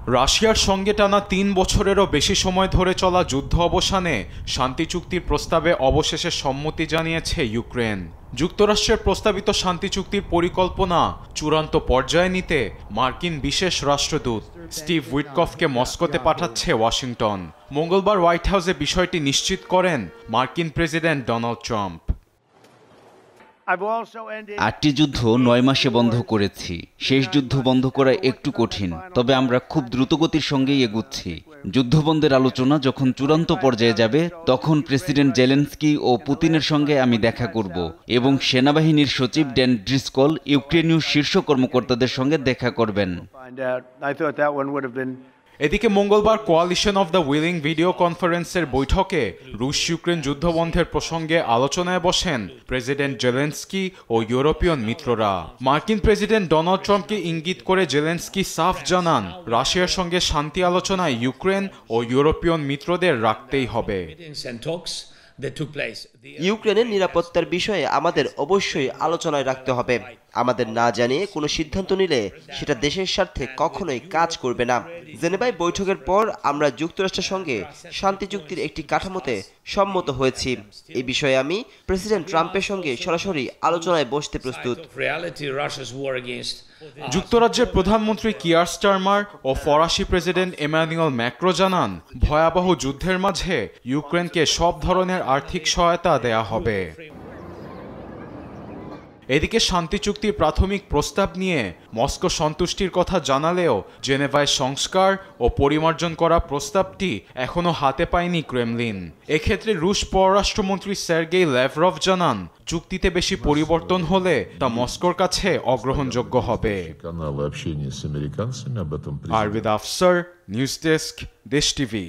রাশিয়ার সঙ্গে টানা ৩ বছরেরও বেশি সময় ধরে চলা যুদ্ধ অবসানে শান্তি চুক্তির প্রস্তাবে অবশেষে সম্মতি জানিয়েছে ইউক্রেন। যুক্তরাষ্ট্রের প্রস্তাবিত শান্তি চুক্তির পরিকল্পনা চূড়ান্ত পর্যায়ে নিতে মার্কিন বিশেষ রাষ্ট্রদূত স্টিভ উইটকফকে মস্কোতে পাঠাচ্ছে ওয়াশিংটন। মঙ্গলবার হোয়াইট হাউসে বিষয়টি নিশ্চিত করেন মার্কিন প্রেসিডেন্ট ডোনাল্ড ট্রাম্প। ৮টি যুদ্ধ ৯ মাসে বন্ধ করেছি। শেষ যুদ্ধ বন্ধ করা একটু কঠিন, তবে আমরা খুব দ্রুতগতির সঙ্গেই এগুচ্ছি। যুদ্ধবন্ধের আলোচনা যখন চূড়ান্ত পর্যায়ে যাবে, তখন প্রেসিডেন্ট জেলেনস্কি ও পুতিনের সঙ্গে আমি দেখা করব এবং সেনাবাহিনীর সচিব ড্যান ড্রিসকল ইউক্রেনীয় শীর্ষ কর্মকর্তাদের সঙ্গে দেখা করবেন। এদিকে মঙ্গলবার coalition of the willing video কনফারেন্সের বৈঠকে রুশ ইউক্রেন যুদ্ধবন্ধের প্রসঙ্গে আলোচনায় বসেন প্রেসিডেন্ট জেলেনস্কি ও ইউরোপীয় মিত্ররা। মার্কিন প্রেসিডেন্ট ডোনাল্ড ট্রাম্পকে ইঙ্গিত করে জেলেনস্কি সাফ জানান, রাশিয়ার সঙ্গে শান্তি আলোচনায় ইউক্রেন ও ইউরোপীয় মিত্রদের রাখতেই হবে। ইউক্রেনের নিরাপত্তার বিষয়ে আমাদের অবশ্যই আলোচনায় রাখতে হবে। আমাদের না জানিয়ে কোনো সিদ্ধান্ত নিলে সেটা দেশের স্বার্থে কখনোই কাজ করবে না। জেনেভায় বৈঠকের পর আমরা যুক্তরাষ্ট্রের সঙ্গে শান্তি চুক্তির একটি কাঠামোতে সম্মত হয়েছি। এই বিষয়ে আমি প্রেসিডেন্ট ট্রাম্পের সঙ্গে সরাসরি আলোচনায় বসতে প্রস্তুত। যুক্তরাজ্যের প্রধানমন্ত্রী কিয়ার স্টারমার ও ফরাসি প্রেসিডেন্ট এমানুয়েল ম্যাক্রো জানান, ভয়াবহ যুদ্ধের মাঝে ইউক্রেনকে সব ধরনের আর্থিক সহায়তা দেয়া হবে। এদিকে শান্তি চুক্তির প্রাথমিক প্রস্তাব নিয়ে মস্কো সন্তুষ্টির কথা জানালেও জেনেভায় সংস্কার ও পরিমার্জন করা প্রস্তাবটি এখনও হাতে পায়নি ক্রেমলিন। এক্ষেত্রে রুশ পররাষ্ট্রমন্ত্রী সের্গেই ল্যাভরভ জানান, চুক্তিতে বেশি পরিবর্তন হলে তা মস্কোর কাছে অগ্রহণযোগ্য হবে। আরবিদ আফসার, নিউজ ডেস্ক, দেশ টিভি।